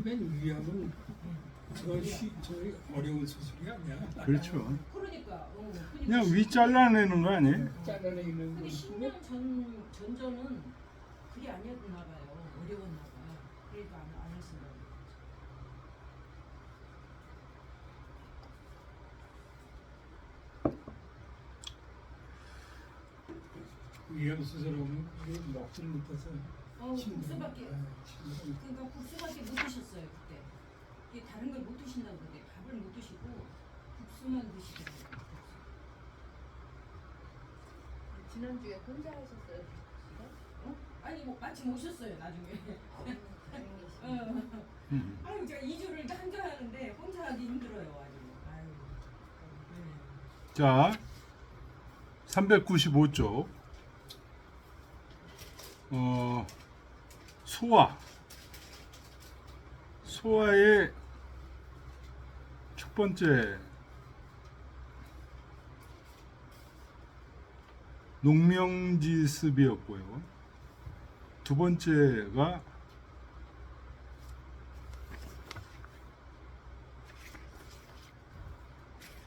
맨 위암은 저 어려운 수술이 아니야. 그렇죠. 그러니까. 그냥 위 잘라내는 거 아니에요? 잘라내는 근데 거. 10년 전전은 그게 아니었나 봐요. 어려웠나 봐. 그러니까 안 했습니다. 위암 수술하면 먹질 못해서. 국수밖에 힘들어. 그러니까 국수밖에 못 드셨어요 그때. 이게 다른 걸 못 드신다고 그때 밥을 못 드시고 국수만 드시더라고요. 지난주에 혼자 하셨어요? 아니 뭐 마침 오셨어요 나중에. 다행이시네요. 아유 제가 2주를 혼자 하는데 혼자 하기 힘들어요 아주. 아유. 네. 자, 395쪽. 소화의 첫 번째 농명지습이었고요. 두 번째가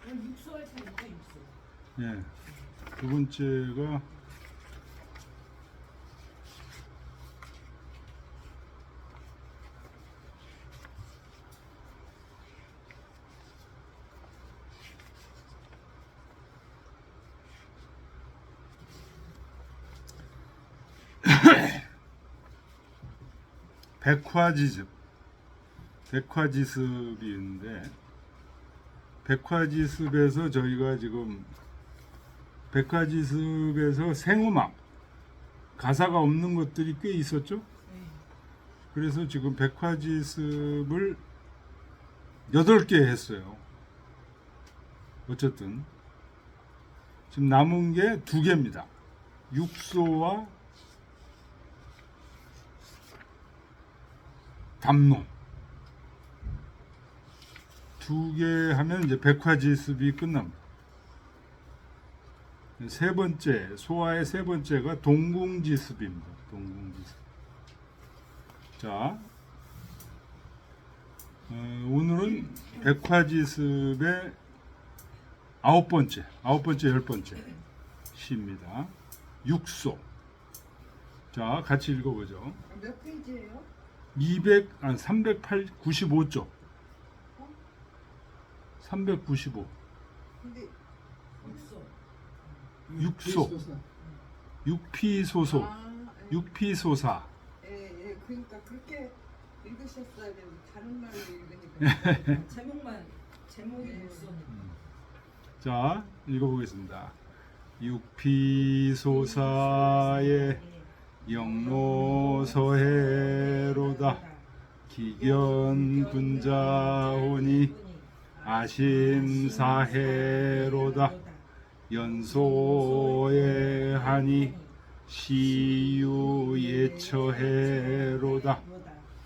육수할 차리니까 육수. 예, 두 번째가 백화지습이 있는데, 백화지습에서 저희가 지금 백화지습에서 생음악 가사가 없는 것들이 꽤 있었죠. 네. 그래서 지금 백화지습을 8개 했어요. 어쨌든 지금 남은 게 2개입니다. 육소와 담노 2개 하면 이제 백화지습이 끝납니다. 세 번째, 소화의 세 번째가 동궁지습입니다. 동궁지습. 자, 오늘은 백화지습의 아홉 번째, 열 번째 시입니다. 육소. 자, 같이 읽어보죠. 몇 페이지예요? 395쪽. 395. 근데 육수. 육소. 예. 육피소사. 예, 그러니까 그렇게 읽으셨어야 되는데 다른 말로 읽으니까 제목이 육수는. 자, 읽어보겠습니다. 육피소사의 영로서해로다. 기견군자오니 아심사해로다. 연소에 하니 시유예처해로다.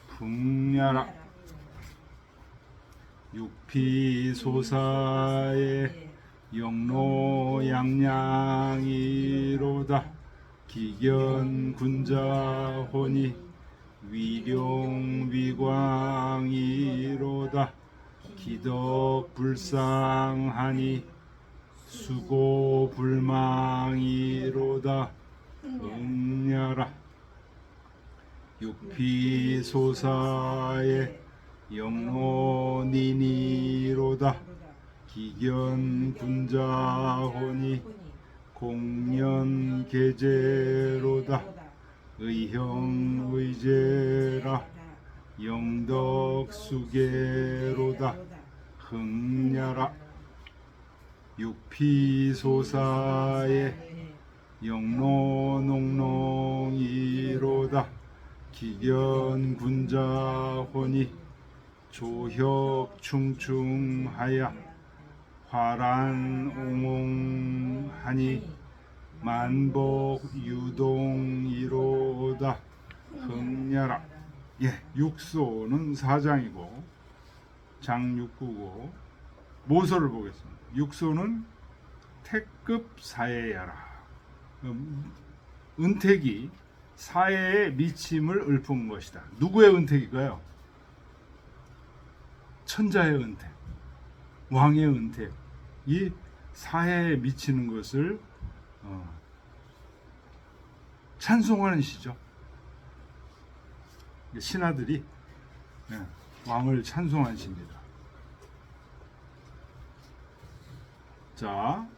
풍야라. 육피소사의 영로양양이로다. 기견군자호니 위룡위광이로다. 기덕불상하니 수고불망이로다. 응야라. 육피소사의 영로니니로다. 기견군자호니 공연계제로다. 의형의제라. 영덕수계로다. 흥야라. 육피소사의 영로농농이로다. 기견군자호니 조혁충충하야 화란옹옹하니 만복유동이로다. 흥야라. 예, 육소는 사장이고 장육구고 모서를 보겠습니다. 육소는 태급 사해야라. 은택이 사해에 미침을 읊은 것이다. 누구의 은택일까요? 천자의 은택, 왕의 은택, 이 사해에 미치는 것을 찬송하는 시죠. 신하들이 왕을 찬송한 시입니다. 자,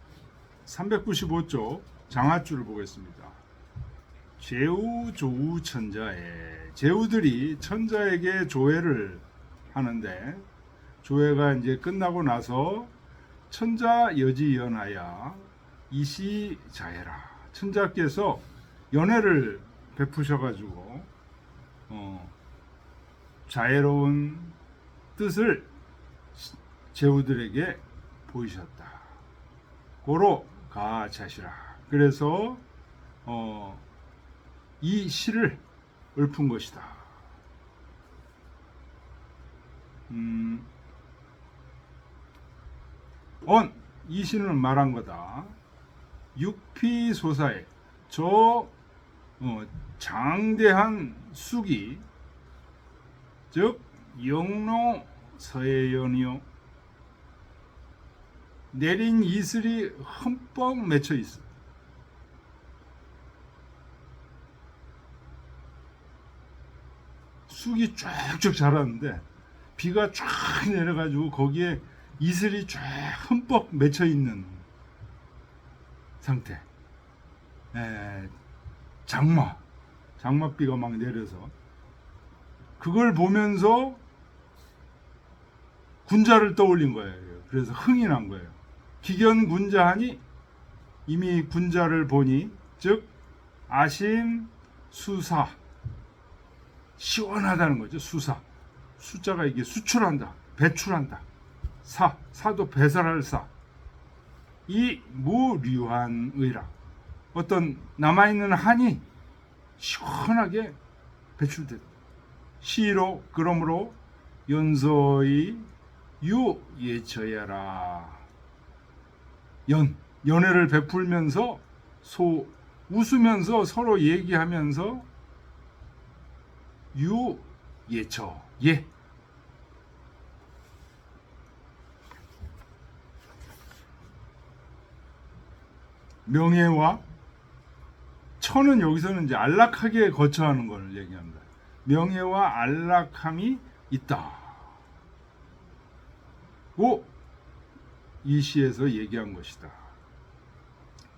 395쪽 장하줄을 보겠습니다. 제우 조우 천자에, 제우들이 천자에게 조회를 하는데, 조회가 이제 끝나고 나서 천자 여지 연하야 이시 자해라, 천자께서 연회를 베푸셔가지고 자애로운 뜻을 제후들에게 보이셨다. 고로 가 자시라. 그래서 이 시를 읊은 것이다. 이 시는 말한 거다. 육피소사에 저 장대한 쑥이, 즉 영로 서해연이요, 내린 이슬이 흠뻑 맺혀 있어. 쑥이 쫙쫙 자랐는데 비가 쫙 내려가지고 거기에 이슬이 쫙 흠뻑 맺혀 있는 상태. 장맛비가 막 내려서 그걸 보면서 군자를 떠올린 거예요. 그래서 흥이 난 거예요. 기견군자하니, 이미 군자를 보니, 즉 아심 수사, 시원하다는 거죠. 수사, 숫자가 이게 수출한다, 배출한다. 사도 배설할 사, 이 무류한 의라, 어떤 남아있는 한이 시원하게 배출됐다. 시로, 그러므로 연서의 유예처야라, 연애를 베풀면서 웃으면서 서로 얘기하면서 유예처, 명예와 처는 여기서는 이제 안락하게 거처하는 걸 얘기합니다. 명예와 안락함이 있다. 이 시에서 얘기한 것이다.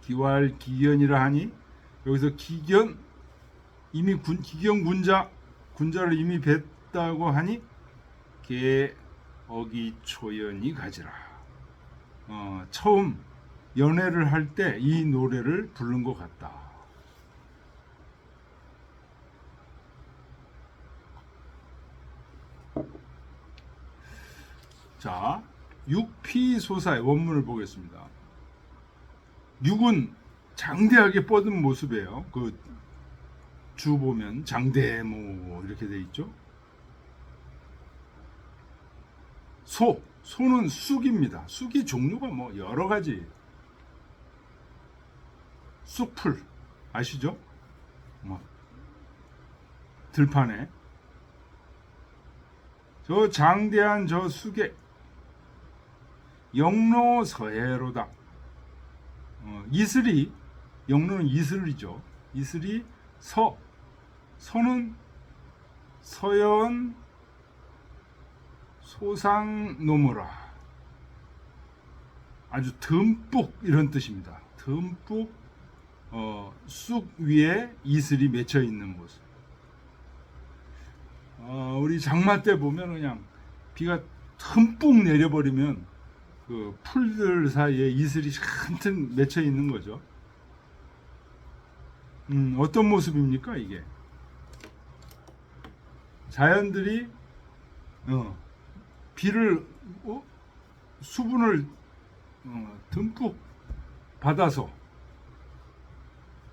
기왈 기견이라 하니, 여기서 기견, 이미 기견 군자를 이미 뵀다고 하니 개 어기 초연이 가지라. 처음 연애를 할 때 이 노래를 부른 것 같다. 자, 육피소사의 원문을 보겠습니다. 육은 장대하게 뻗은 모습이에요. 그 주 보면 장대모 이렇게 돼 있죠. 소는 쑥입니다. 쑥이 종류가 뭐 여러 가지. 쑥풀 아시죠? 들판에 저 장대한 저 쑥에 영로 서해로다. 이슬이, 영로는 이슬이죠. 이슬이 서는 서연 소상노무라, 아주 듬뿍 이런 뜻입니다. 듬뿍 쑥 위에 이슬이 맺혀 있는 모습. 우리 장마 때 보면 그냥 비가 듬뿍 내려버리면 그 풀들 사이에 이슬이 잔뜩 맺혀 있는 거죠. 어떤 모습입니까 이게? 자연들이 비를 수분을 듬뿍 받아서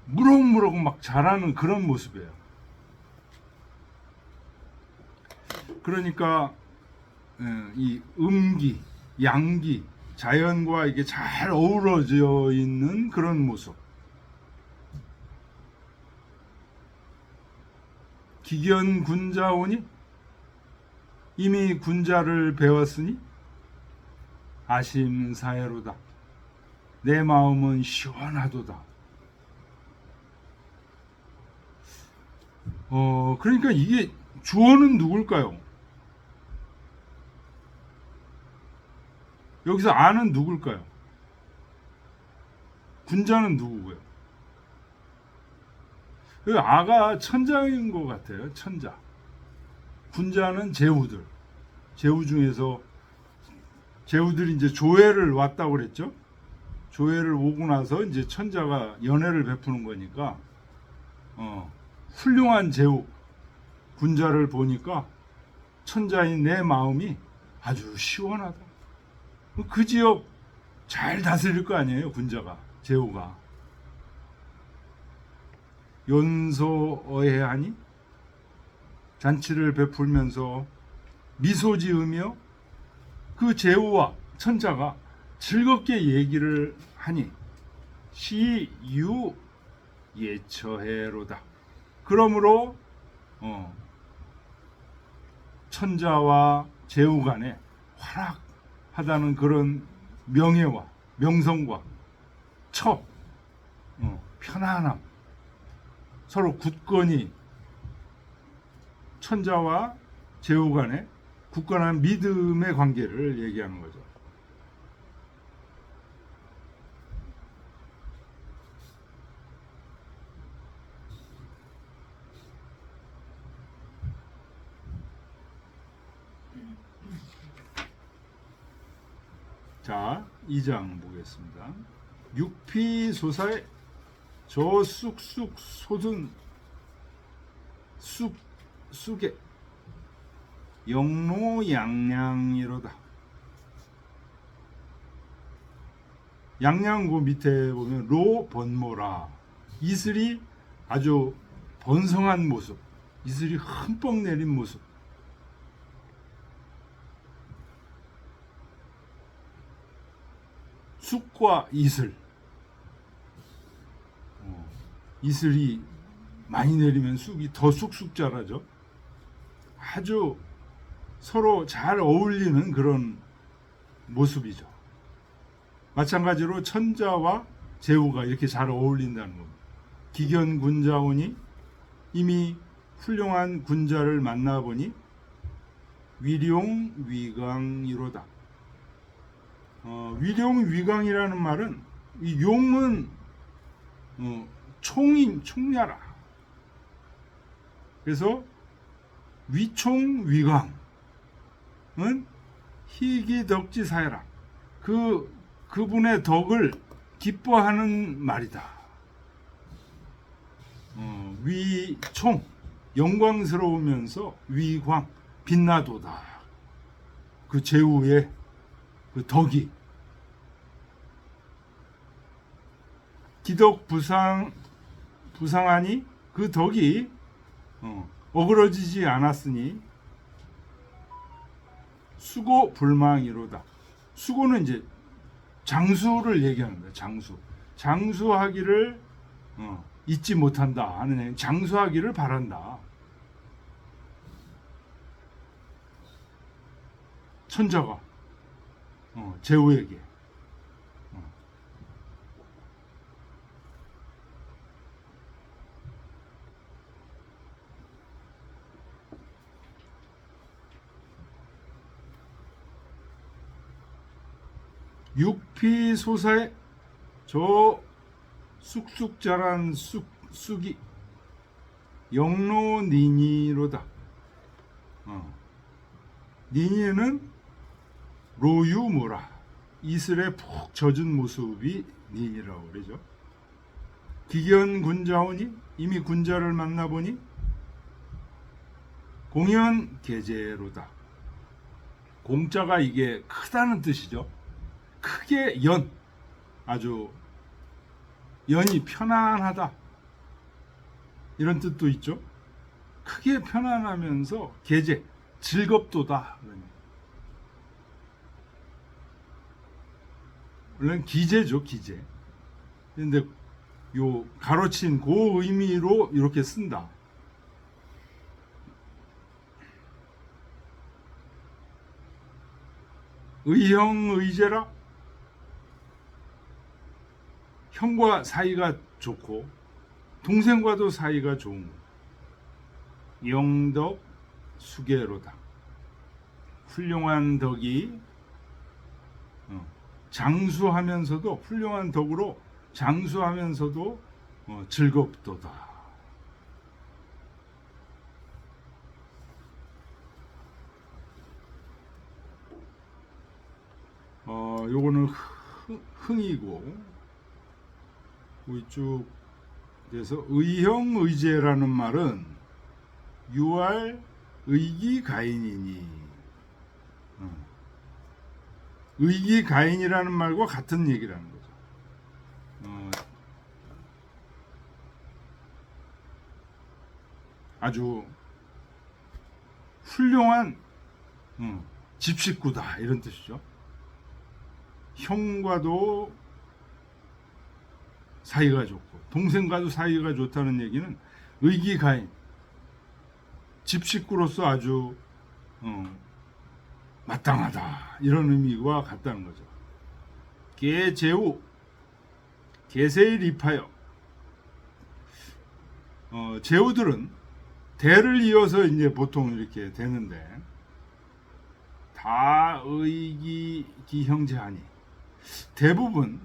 무럭무럭 막 자라는 그런 모습이에요. 그러니까 이 음기, 양기, 자연과 이게 잘 어우러져 있는 그런 모습. 기견 군자오니 이미 군자를 배웠으니 아심사해로다. 내 마음은 시원하도다. 그러니까 이게 주어는 누굴까요? 여기서 아는 누굴까요? 군자는 누구고요? 그 아가 천자인 것 같아요. 천자. 군자는 제후들. 제후 중에서 제후들이 이제 조회를 왔다고 그랬죠. 조회를 오고 나서 이제 천자가 연애를 베푸는 거니까 훌륭한 제후 군자를 보니까 천자인 내 마음이 아주 시원하다. 그 지역 잘 다스릴 거 아니에요, 군자가, 제후가. 연소어해하니 잔치를 베풀면서 미소 지으며 그 제후와 천자가 즐겁게 얘기를 하니 시유 예처해로다. 그러므로 천자와 제후 간에 활락하다는 그런 명예와 명성과 편안함, 서로 굳건히 천자와 제후 간에 굳건한 믿음의 관계를 얘기하는 거죠. 자, 2장 보겠습니다. 육피소사의 저 쑥쑥 솟은 쑥에 영로양양이로다. 양양 그 밑에 보면 로 번모라. 이슬이 아주 번성한 모습, 이슬이 흠뻑 내린 모습. 쑥과 이슬. 이슬이 많이 내리면 쑥이 더 쑥쑥 자라죠. 아주 서로 잘 어울리는 그런 모습이죠. 마찬가지로 천자와 제후가 이렇게 잘 어울린다는 겁니다. 기견 군자오니 이미 훌륭한 군자를 만나보니 위룡위강이로다. 위룡위강이라는 말은 이 용은 총야라. 그래서 위총위강은 희기덕지사해라. 그분의 덕을 기뻐하는 말이다. 위총 영광스러우면서 위광 빛나도다. 그 제후의 그 덕이 기덕 부상하니 그 덕이 어그러지지 않았으니 수고 불망이로다. 수고는 이제 장수를 얘기하는 거예요. 장수하기를 잊지 못한다 하는, 장수하기를 바란다. 천자가 제후에게 육피소사의 저 쑥쑥 자란 쑥이 영로니니로다. 니니는 로유모라. 이슬에 푹 젖은 모습이 니니라고 그러죠. 기견 군자오니 이미 군자를 만나보니 공연 계제로다. 공자가 이게 크다는 뜻이죠. 크게 아주 연이 편안하다 이런 뜻도 있죠. 크게 편안하면서 계제 즐겁도다. 원래는 기제죠, 기제. 근데 요 가로친 그 의미로 이렇게 쓴다. 의형의제라. 형과 사이가 좋고 동생과도 사이가 좋은 거. 영덕 수계로다. 훌륭한 덕이 장수하면서도, 훌륭한 덕으로 장수하면서도 즐겁도다. 요거는 흥이고, 이쪽 그래서 의형의제라는 말은 유할 의기가인이니, 의기가인이라는 말과 같은 얘기라는 거죠. 아주 훌륭한 집식구다, 이런 뜻이죠. 형과도 사이가 좋고 동생과도 사이가 좋다는 얘기는 의기가인, 집식구로서 아주 마땅하다, 이런 의미와 같다는 거죠. 계제우, 계세일 입하여. 제우들은 대를 이어서 이제 보통 이렇게 되는데, 다 의기 기형제하니, 대부분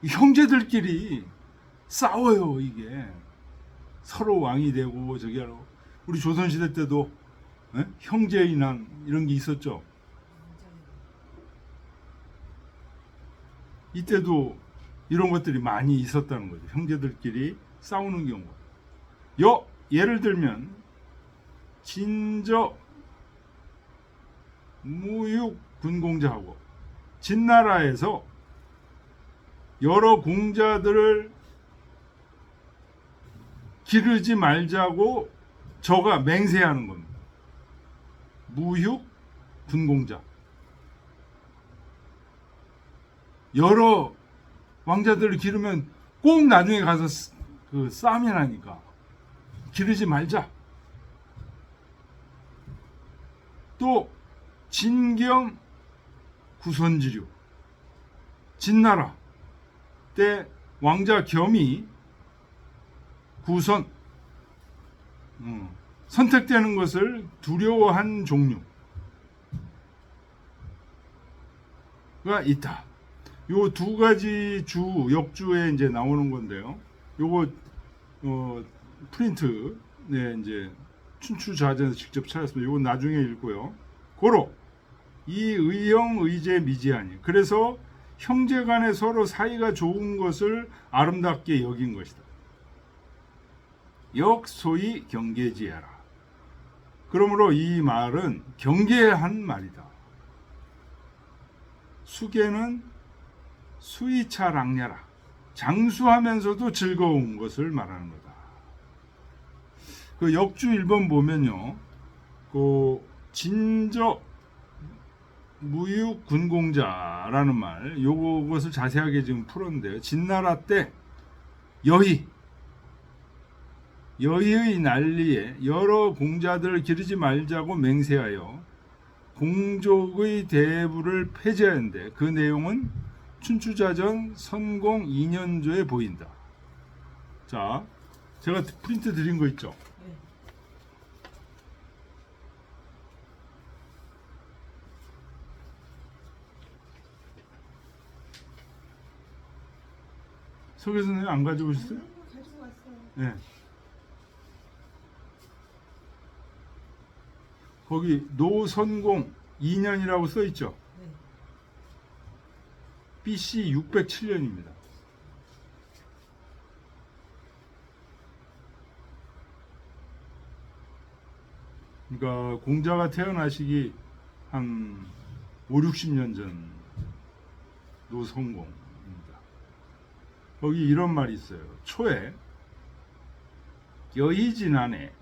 형제들끼리 싸워요. 이게 서로 왕이 되고, 저기 하러, 우리 조선시대 때도 형제인한 이런 게 있었죠. 이때도 이런 것들이 많이 있었다는 거죠. 형제들끼리 싸우는 경우. 예를 들면 진저 무육 군공자하고, 진나라에서 여러 공자들을 기르지 말자고 저가 맹세하는 겁니다. 무육 군공자. 여러 왕자들을 기르면 꼭 나중에 가서 싸움이 나니까 기르지 말자. 또 진겸 구선지류, 진나라 때 왕자 겸이 구선, 선택되는 것을 두려워한 종류가 있다. 요 두 가지 역주에 이제 나오는 건데요. 요거 프린트, 이제 춘추자전에서 직접 찾았습니다. 요건 나중에 읽고요. 고로 이 의형 의제 미지하니, 그래서 형제간에 서로 사이가 좋은 것을 아름답게 여긴 것이다. 역소위 경계지해라. 그러므로 이 말은 경계한 말이다. 수계는 수이차랑야라. 장수하면서도 즐거운 것을 말하는 거다. 그 역주 1번 보면요, 진저 무육 군공자라는 말, 요것을 자세하게 지금 풀었는데요. 진나라 때 여의의 난리에 여러 공자들을 기르지 말자고 맹세하여 공족의 대부를 폐지하는데, 그 내용은 춘추자전 선공 2년조에 보인다. 자, 제가 프린트 드린 거 있죠? 네. 서 교수님 안 가지고 오셨어요? 가지고 왔어요. 네. 거기 노선공 2년이라고 써 있죠? 네. BC 607년입니다. 그러니까 공자가 태어나시기 한 5, 60년 전 노선공입니다. 거기 이런 말이 있어요. 초에 여의진안에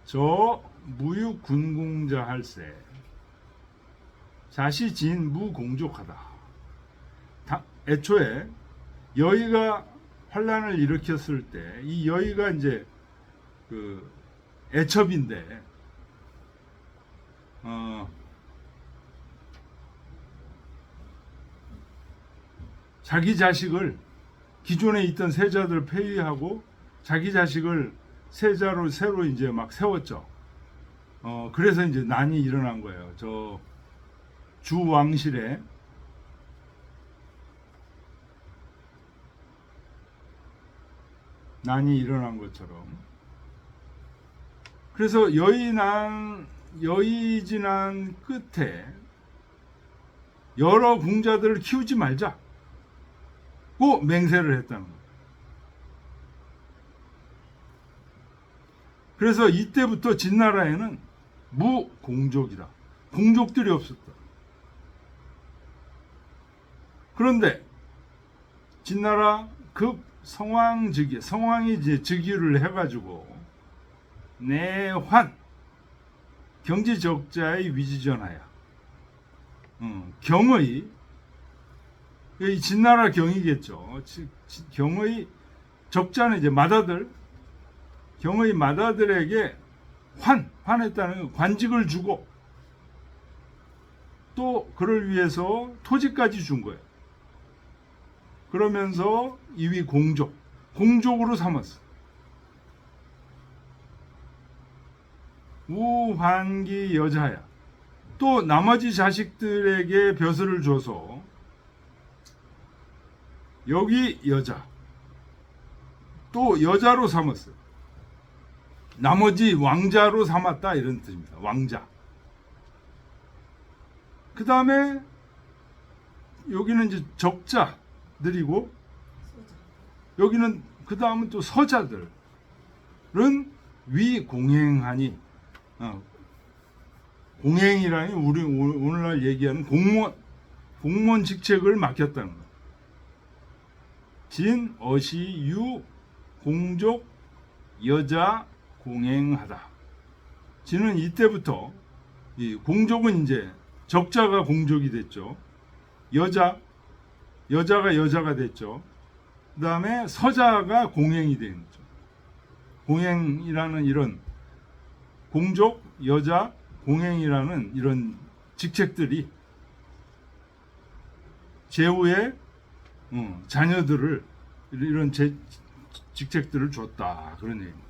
저 무육 군공자 할세 자시 진 무공족하다. 애초에 여의가 환란을 일으켰을 때, 이 여의가 이제 애첩인데 자기 자식을 기존에 있던 세자들 폐위하고 자기 자식을 세자로 새로 이제 막 세웠죠. 그래서 이제 난이 일어난 거예요. 저 주왕실에 난이 일어난 것처럼. 그래서 여의진한 끝에 여러 궁자들을 키우지 말자고 맹세를 했다는 거예요. 그래서 이때부터 진나라에는 무공족이다. 공족들이 없었다. 그런데 진나라 급 성왕즉위, 성왕이 이제 즉위를 해가지고 내환 경제적자의 위지전하야. 경의, 이 진나라 경이겠죠. 경의 적자는 이제 맏아들, 경의 맏아들에게 환했다는 관직을 주고 또 그를 위해서 토지까지 준 거예요. 그러면서 이위 공족으로 삼았어. 우환기 여자야. 또 나머지 자식들에게 벼슬을 줘서 여기 여자, 또 여자로 삼았어요. 나머지 왕자로 삼았다 이런 뜻입니다. 왕자. 그 다음에 여기는 이제 적자들이고 여기는 그 다음은 또 서자들은 위공행하니, 공행이라니 우리 오늘날 얘기하는 공무원 직책을 맡겼다는 거예요. 진, 어시, 유, 공족, 여자, 공행하다. 진은 이때부터 이 공족은 이제 적자가 공족이 됐죠. 여자가 여자가 됐죠. 그 다음에 서자가 공행이 된 거죠. 공행이라는 이런 공족, 여자, 공행이라는 이런 직책들이 제후의 자녀들을 이런 직책들을 줬다 그런 얘기입니다.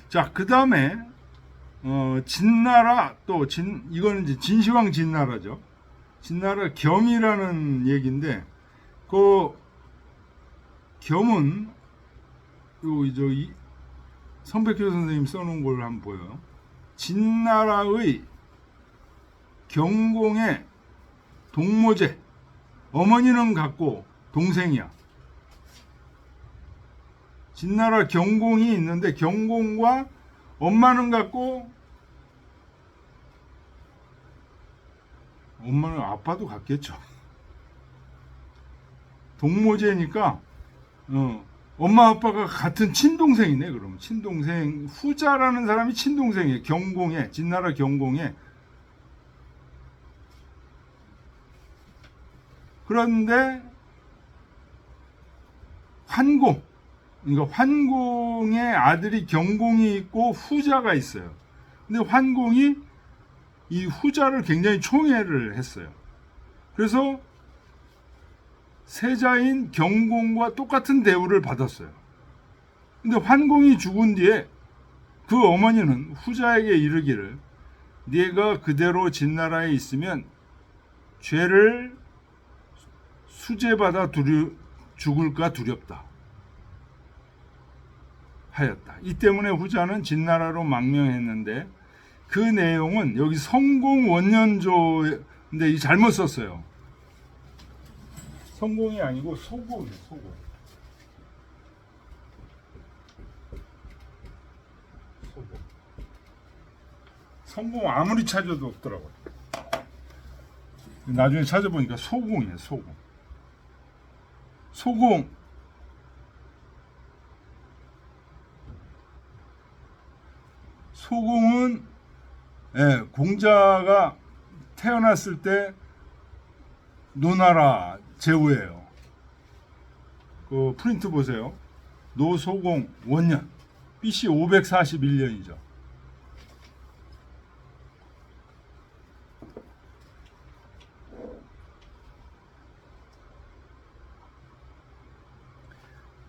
자, 그 다음에 진나라 이거는 이제 진시황 진나라죠. 진나라 겸이라는 얘기인데 그 겸은 성백효 선생님 써놓은 걸 한번 보여요. 진나라의 경공의 동모제, 어머니는 같고 동생이야. 진나라 경공이 있는데 경공과 엄마는 같고 엄마는 아빠도 같겠죠. 동모제니까 엄마 아빠가 같은 친동생이네. 그러면 친동생, 후자라는 사람이 친동생이에요. 경공에, 진나라 경공에. 그런데 환공, 그러니까 환공의 아들이 경공이 있고 후자가 있어요. 근데 환공이 이 후자를 굉장히 총애를 했어요. 그래서 세자인 경공과 똑같은 대우를 받았어요. 근데 환공이 죽은 뒤에 그 어머니는 후자에게 이르기를 네가 그대로 진나라에 있으면 죄를 수재받아 죽을까 두렵다 하였다. 이 때문에 후자는 진나라로 망명했는데 그 내용은 여기 성공 원년조인데 이 잘못 썼어요. 성공이 아니고 소공이에요. 성공 아무리 찾아도 없더라고요. 나중에 찾아보니까 소공이에요. 소공은 공자가 태어났을 때 노나라 제후예요. 그 프린트 보세요. 노소공 원년 BC 541년이죠.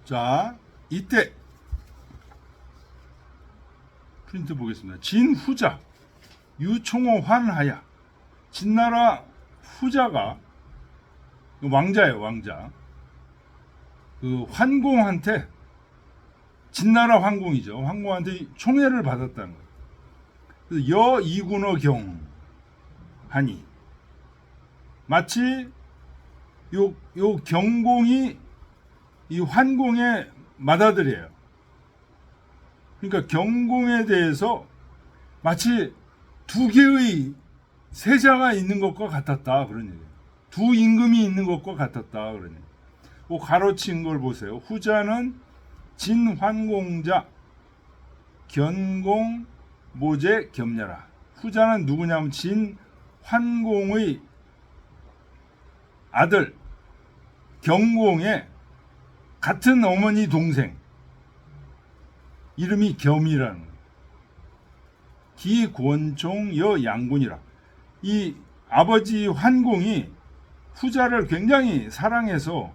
자, 이때 프린트 보겠습니다. 진후자 유총호 환하야. 진나라 후자가 왕자예요, 왕자. 그 환공한테, 진나라 환공이죠. 환공한테 총애를 받았다는 거예요. 그래서 여 이군어 경 하니, 마치 요 경공이 이 환공의 맏아들이에요. 그러니까 경공에 대해서 마치 두 개의 세자가 있는 것과 같았다, 그런 얘기예요. 두 임금이 있는 것과 같았다, 그런 얘기예요. 그 가로친 걸 보세요. 후자는 진환공자 견공 모제 겸냐라. 후자는 누구냐면 진환공의 아들 경공의 같은 어머니 동생, 이름이 겸이라는 거예요. 기권총 여 양군이라. 이 아버지 환공이 후자를 굉장히 사랑해서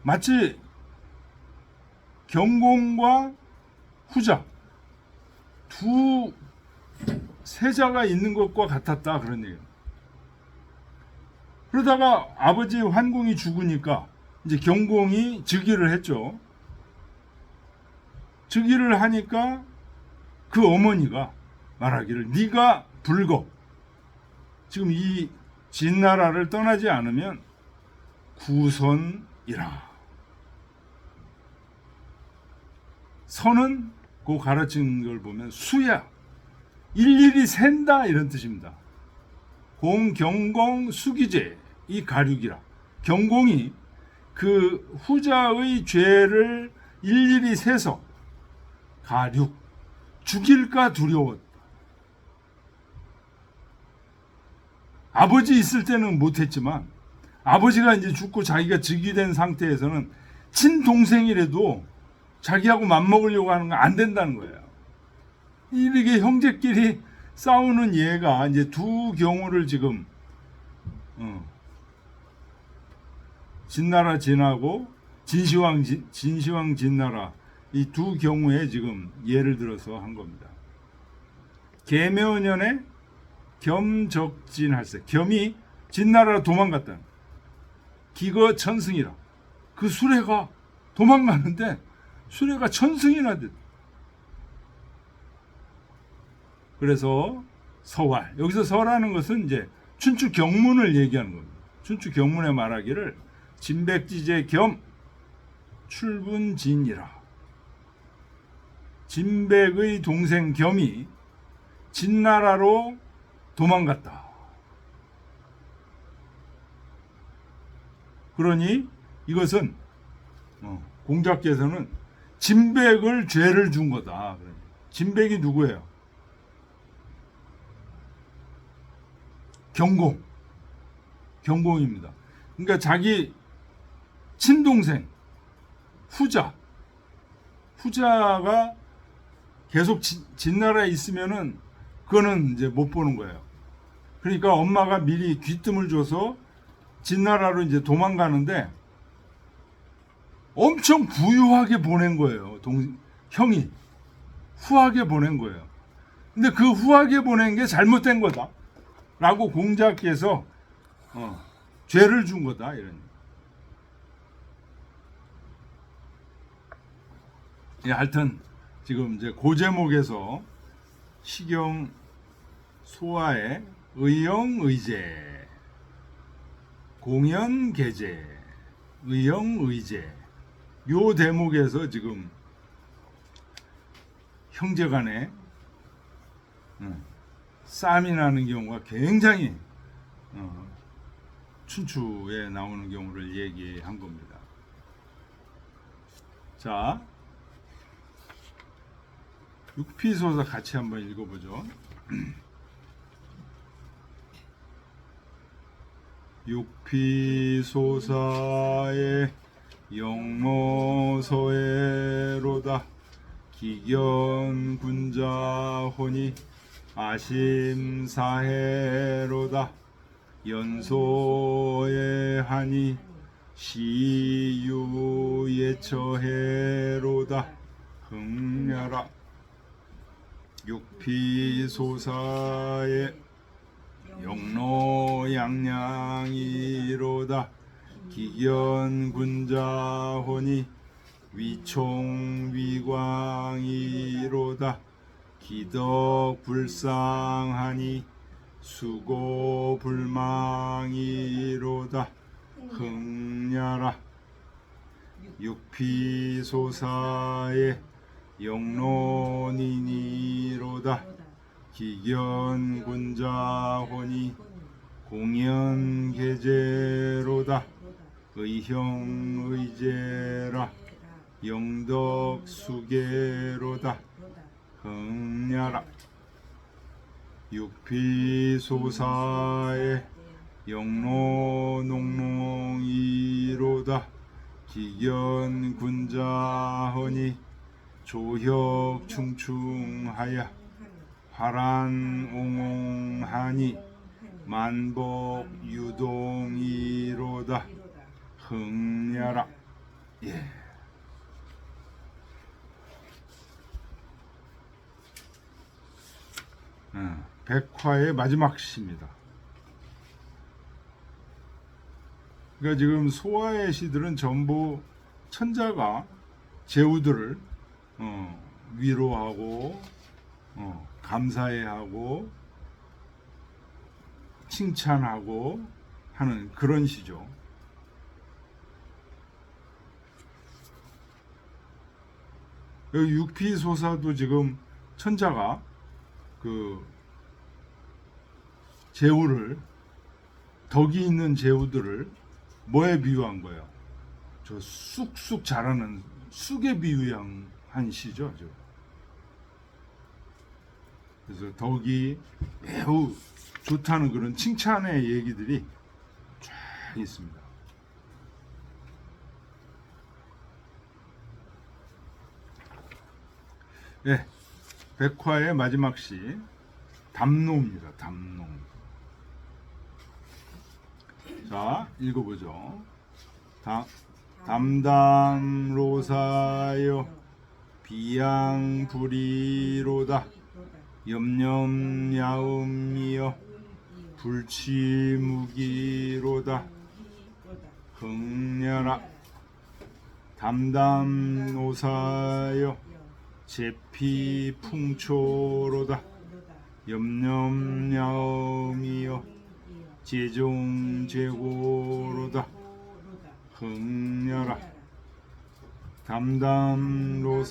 마치 경공과 후자 두 세자가 있는 것과 같았다, 그런 얘기예요. 그러다가 아버지 환공이 죽으니까 이제 경공이 즉위를 했죠. 즉위를 하니까 그 어머니가 말하기를 네가 불거 지금 이 진나라를 떠나지 않으면 구선이라. 선은 그 가르친 걸 보면 수야, 일일이 샌다, 이런 뜻입니다. 공경공 수기제 이 가륙이라. 경공이 그 후자의 죄를 일일이 세서 가륙, 죽일까 두려웠다. 아버지 있을 때는 못했지만 아버지가 이제 죽고 자기가 즉위된 상태에서는 친동생이라도 자기하고 맞먹으려고 하는 건 안 된다는 거예요. 이렇게 형제끼리 싸우는 얘가 이제 두 경우를 지금 진나라 진하고 진시황 진나라 이 두 경우에 지금 예를 들어서 한 겁니다. 계묘년에 겸적진할세. 겸이 진나라로 도망갔다. 기거천승이라. 그 수레가 도망가는데 수레가 천승이나 됐다. 그래서 서활. 여기서 서라는 것은 이제 춘추 경문을 얘기하는 겁니다. 춘추 경문에 말하기를 진백지제 겸 출분진이라. 진백의 동생 겸이 진나라로 도망갔다. 그러니 이것은 공자께서는 진백을 죄를 준 거다. 진백이 누구예요? 경공입니다. 그러니까 자기 친동생 후자가 계속 진나라에 있으면은 그거는 이제 못 보는 거예요. 그러니까 엄마가 미리 귀뜸을 줘서 진나라로 이제 도망가는데 엄청 부유하게 보낸 거예요. 형이 후하게 보낸 거예요. 근데 그 후하게 보낸 게 잘못된 거다 라고 공자께서 죄를 준 거다, 이런. 예, 하여튼 지금 이제 그 제목에서 시경 소화의 의영의제, 공연계제, 의영의제, 요 대목에서 지금 형제간에 싸움이 나는 경우가 굉장히 춘추에 나오는 경우를 얘기한 겁니다. 자, 육피소사 같이 한번 읽어보죠. 육피소사의 영모소에로다 기견군자혼이 아심사해로다 연소에 하니 시유에 처해로다 흥냐라 육피소사의 영로양양이로다 기견군자혼이 위총위광이로다 기덕불상하니 수고불망이로다 흥냐라 육피소사의 영론이니로다 기견군자혼이 공연계제로다 의형의제라 영덕수계로다 흥냐라 육피소사의 영로농농이로다 기견군자허니 조혁충충하여 화란옹옹하니 만복유동이로다 흥냐라. 예. 백화의 마지막 시입니다. 그러니까 지금 소화의 시들은 전부 천자가 제후들을 위로하고 감사해하고 칭찬하고 하는 그런 시죠. 여기 육피소사도 지금 천자가 그 제후를 덕이 있는 제후들을 뭐에 비유한 거예요? 저 쑥쑥 자라는 쑥에 비유한 시죠. 그래서 덕이 매우 좋다는 그런 칭찬의 얘기들이 쫙 있습니다. 네, 백화의 마지막 시 담노입니다. 담노. 자, 읽어보죠. 담담로사여 비양불이로다 염염야음이여 불치무기로다 흥냐라. 담담노사여 제피풍초로다 염염야음이여 제종제고로다 흥냐라. 담담로사여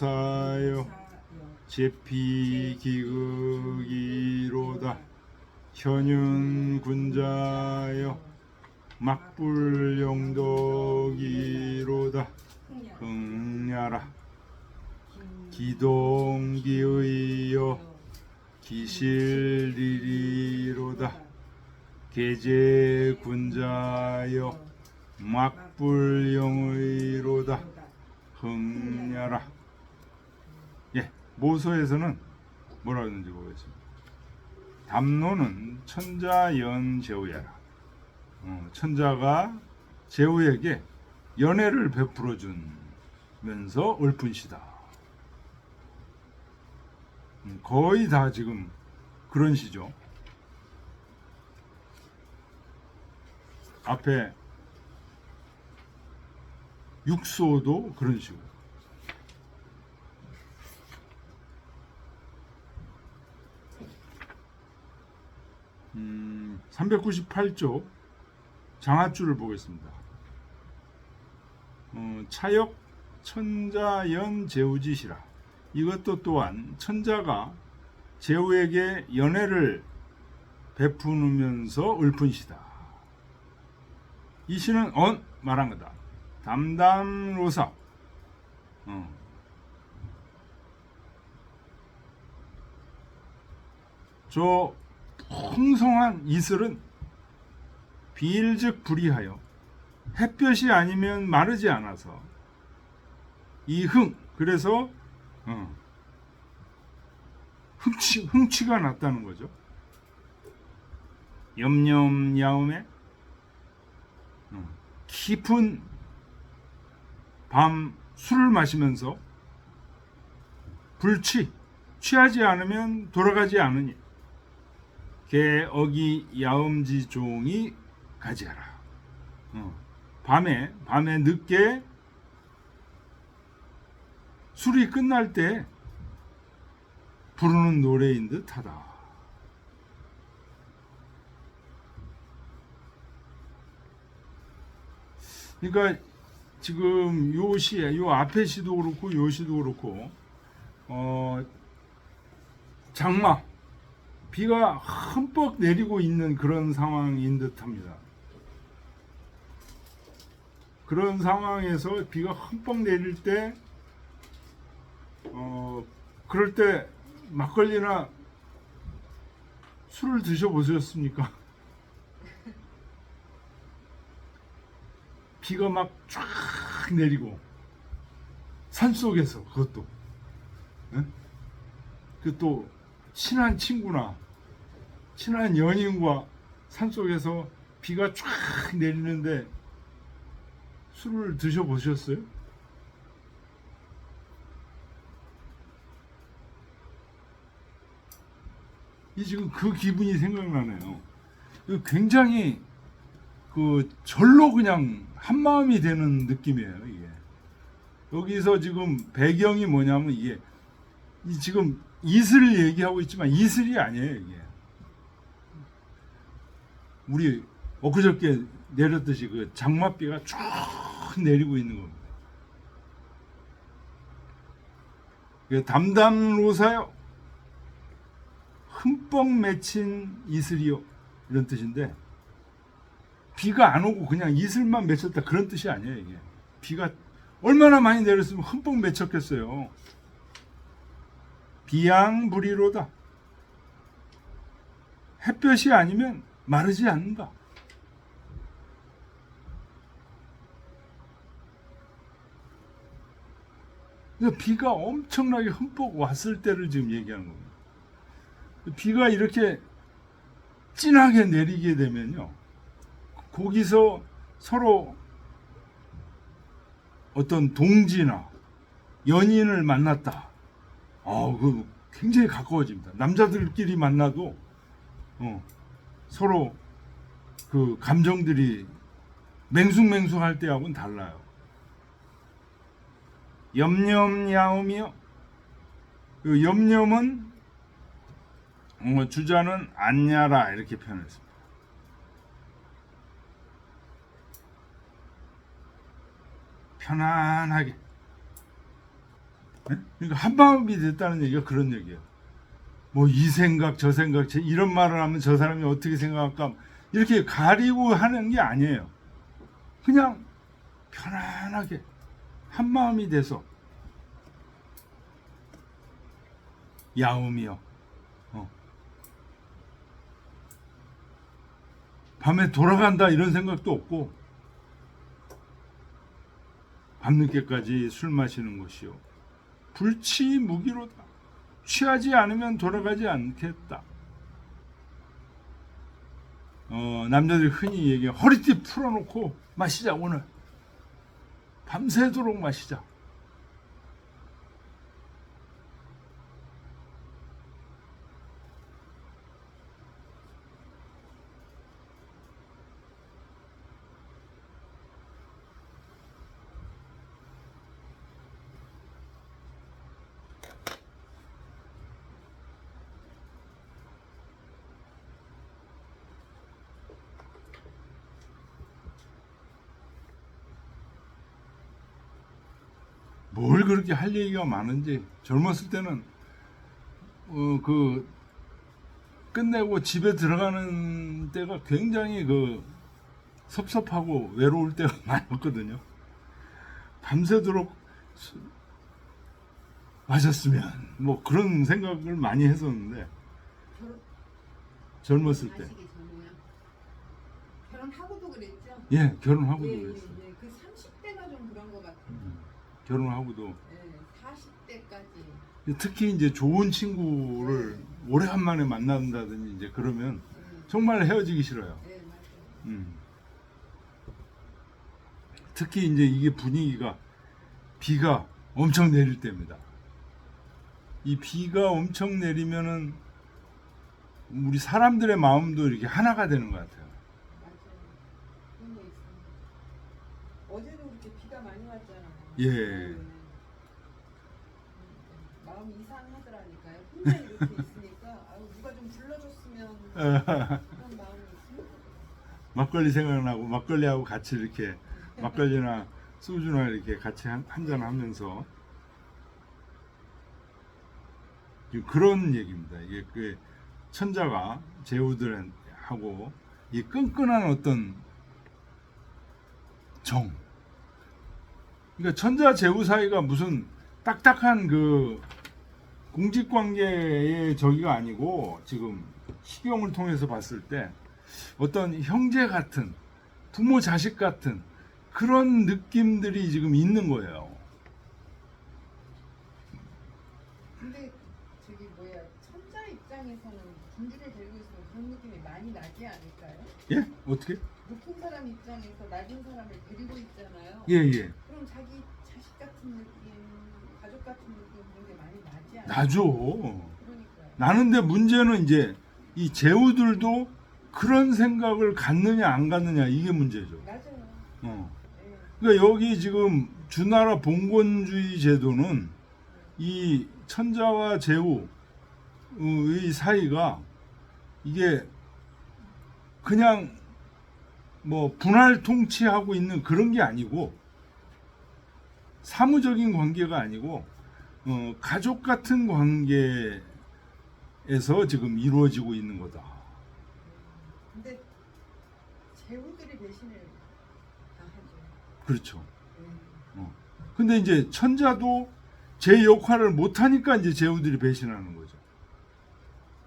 제피기극이로다 현윤군자여 막불영덕이로다 흥냐라. 기동기의여 기실리리로다 계제군자여 막불영의로다 흥냐라. 예, 모서에서는 뭐라 그러는지 보겠습니다. 담노는 천자연 제후야라. 천자가 제후에게 연애를 베풀어 주면서 읊은 시다. 거의 다 지금 그런 시죠. 앞에 육소도 그런 식으로. 398쪽 장하줄을 보겠습니다. 차역 천자연 제후지시라. 이것도 또한 천자가 제후에게 연애를 베푸면서 읊은 시다. 이 시는 말한 거다. 담담로사. 저 풍성한 이슬은 비일즉 불이하여 햇볕이 아니면 마르지 않아서 이 그래서 흥취가 났다는 거죠. 염염야음에 깊은 밤 술을 마시면서 취하지 않으면 돌아가지 않으니 개 어기 야음지 종이 가지하라. 밤에 늦게 술이 끝날 때 부르는 노래인 듯하다. 그러니까 지금 요 앞에 시도 그렇고 요 시도 그렇고 장마 비가 흠뻑 내리고 있는 그런 상황인 듯합니다. 그런 상황에서 비가 흠뻑 내릴 때 그럴 때 막걸리나 술을 드셔보셨습니까? 비가 막 쫙 내리고 산속에서 그것도 그 또 친한 친구나 친한 연인과 산속에서 비가 쫙 내리는데 술을 드셔보셨어요? 이 지금 그 기분이 생각나네요. 굉장히 절로 그냥 한 마음이 되는 느낌이에요. 이게 여기서 지금 배경이 뭐냐면 이게 지금 이슬을 얘기하고 있지만 이슬이 아니에요. 이게 우리 엊그저께 내렸듯이 그 장맛비가 쭉 내리고 있는 겁니다. 담담로사요 흠뻑 맺힌 이슬이요 이런 뜻인데 비가 안 오고 그냥 이슬만 맺혔다 그런 뜻이 아니에요. 이게 비가 얼마나 많이 내렸으면 흠뻑 맺혔겠어요. 비양불이로다. 햇볕이 아니면 마르지 않는다. 비가 엄청나게 흠뻑 왔을 때를 지금 얘기하는 겁니다. 비가 이렇게 진하게 내리게 되면요, 거기서 서로 어떤 동지나 연인을 만났다. 그 굉장히 가까워집니다. 남자들끼리 만나도 서로 그 감정들이 맹숭맹숭할 때하고는 달라요. 염염야음이요. 그 염염은 주자는 안야라 이렇게 표현했습니다. 편안하게. 네? 그러니까 한마음이 됐다는 얘기가 그런 얘기예요. 뭐 이 생각 저 생각 이런 말을 하면 저 사람이 어떻게 생각할까 이렇게 가리고 하는 게 아니에요. 그냥 편안하게 한마음이 돼서 야음이요. 밤에 돌아간다 이런 생각도 없고 밤늦게까지 술 마시는 것이요. 불치무기로다. 취하지 않으면 돌아가지 않겠다. 남자들이 흔히 얘기해 허리띠 풀어놓고 마시자 오늘. 밤새도록 마시자. 뭘 그렇게 할 얘기가 많은지. 젊었을 때는 끝내고 집에 들어가는 때가 굉장히 섭섭하고 외로울 때가 많았거든요. 밤새도록 마셨으면 뭐 그런 생각을 많이 했었는데 젊었을 때. 아시기 전에요. 결혼하고도 그랬죠? 예, 결혼하고도 예, 그랬어요. 예, 예. 그 30대가 좀 그런 것 같아요. 결혼하고도. 예, 40대까지. 특히 이제 좋은 친구를 오래간만에 만난다든지 이제 그러면 정말 헤어지기 싫어요. 예, 맞아요. 특히 이제 이게 분위기가 비가 엄청 내릴 때입니다. 이 비가 엄청 내리면은 우리 사람들의 마음도 이렇게 하나가 되는 것 같아요. 맞아요. 그런 거 있습니다. 어제도 그렇게 비가 많이 왔잖아요. 예. 마음이 이상하더라니까요. 혼자 이렇게 있으니까 아유, 누가 좀 불러줬으면 그런 마음이 있습니다. 막걸리 생각나고 막걸리하고 같이 이렇게 막걸리나 소주나 이렇게 같이 한잔 하면서 그런 얘기입니다. 이게 그 천자가 제후들하고 이 끈끈한 어떤 정. 그러니까 천자 제후 사이가 무슨 딱딱한 그 공직관계의 저기가 아니고 지금 시경을 통해서 봤을 때 어떤 형제 같은 부모 자식 같은 그런 느낌들이 지금 있는 거예요. 근데 저기 뭐야 천자 입장에서는 군주를 데리고 있으면 그런 느낌이 많이 나지 않을까요? 예? 어떻게? 높은 사람 입장에서 낮은 사람을 데리고 있잖아요. 예, 예. 그럼 자기 자식 같은 느낌, 가족 같은 느낌 그런 게 많이 나지 않아요? 나죠. 그러니까요. 나는데 문제는 이제 이 제후들도 그런 생각을 갖느냐 안 갖느냐 이게 문제죠. 맞아요. 어. 네. 그러니까 여기 지금 주나라 봉건주의 제도는 이 천자와 제후의 사이가 이게 그냥 뭐 분할 통치하고 있는 그런 게 아니고 사무적인 관계가 아니고 가족 같은 관계에서 지금 이루어지고 있는 거다. 근데 제후들이 배신을 다 하죠. 그렇죠. 네. 근데 이제 천자도 제 역할을 못하니까 이제 제후들이 배신하는 거죠.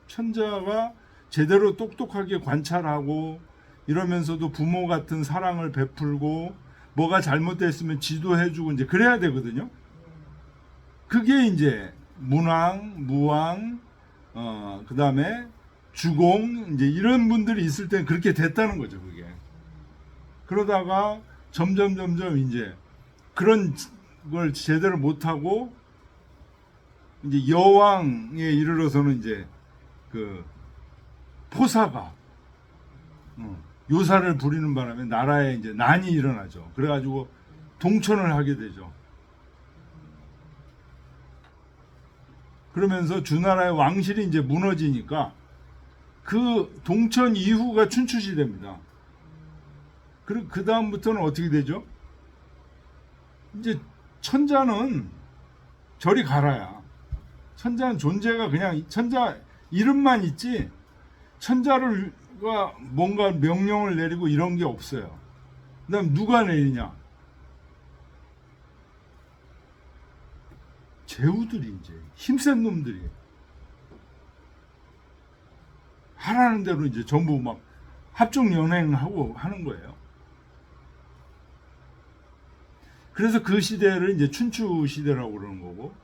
천자가 제대로 똑똑하게 관찰하고 이러면서도 부모 같은 사랑을 베풀고 뭐가 잘못됐으면 지도해주고 이제 그래야 되거든요. 그게 이제 문왕, 무왕, 그 다음에 주공 이제 이런 분들이 있을 땐 그렇게 됐다는 거죠. 그게 그러다가 점점 이제 그런 걸 제대로 못하고 이제 여왕에 이르러서는 이제 그 포사가 요사를 부리는 바람에 나라에 이제 난이 일어나죠. 그래가지고 동천을 하게 되죠. 그러면서 주나라의 왕실이 이제 무너지니까 그 동천 이후가 춘추시대입니다. 그리고 그 다음부터는 어떻게 되죠? 이제 천자는 저리 가라야. 천자는 존재가 그냥 천자 이름만 있지 천자가 뭔가 명령을 내리고 이런 게 없어요. 그다음 누가 내리냐? 제후들이 이제 힘센 놈들이 하라는 대로 이제 전부 막 합종 연행하고 하는 거예요. 그래서 그 시대를 이제 춘추 시대라고 그러는 거고,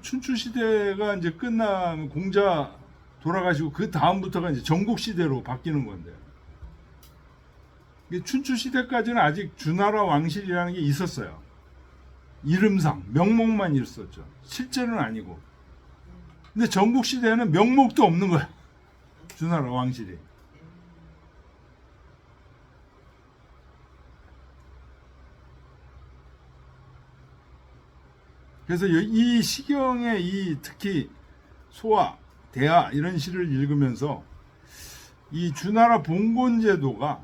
춘추 시대가 이제 끝나면 공자 돌아가시고 그 다음부터가 이제 전국 시대로 바뀌는 건데, 춘추 시대까지는 아직 주나라 왕실이라는 게 있었어요. 이름상 명목만 있었죠. 실제는 아니고. 근데 전국 시대에는 명목도 없는 거야. 주나라 왕실이. 그래서 이 시경에 이 특히 소화, 대하 이런 시를 읽으면서 이 주나라 봉건 제도가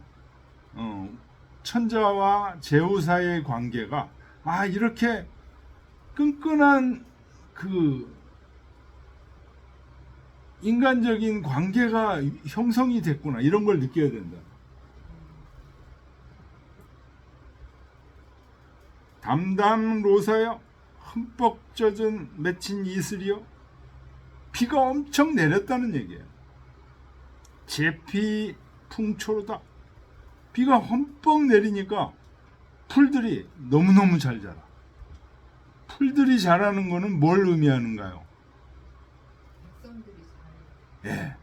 천자와 제후 사이의 관계가 이렇게 끈끈한 그 인간적인 관계가 형성이 됐구나 이런 걸 느껴야 된다. 담담로사여 흠뻑 젖은 맺힌 이슬이요 비가 엄청 내렸다는 얘기예요. 제피 풍초로다. 비가 흠뻑 내리니까 풀들이 너무너무 잘 자라. 풀들이 자라는 거는 뭘 의미하는가요? 백성들이 잘. 예.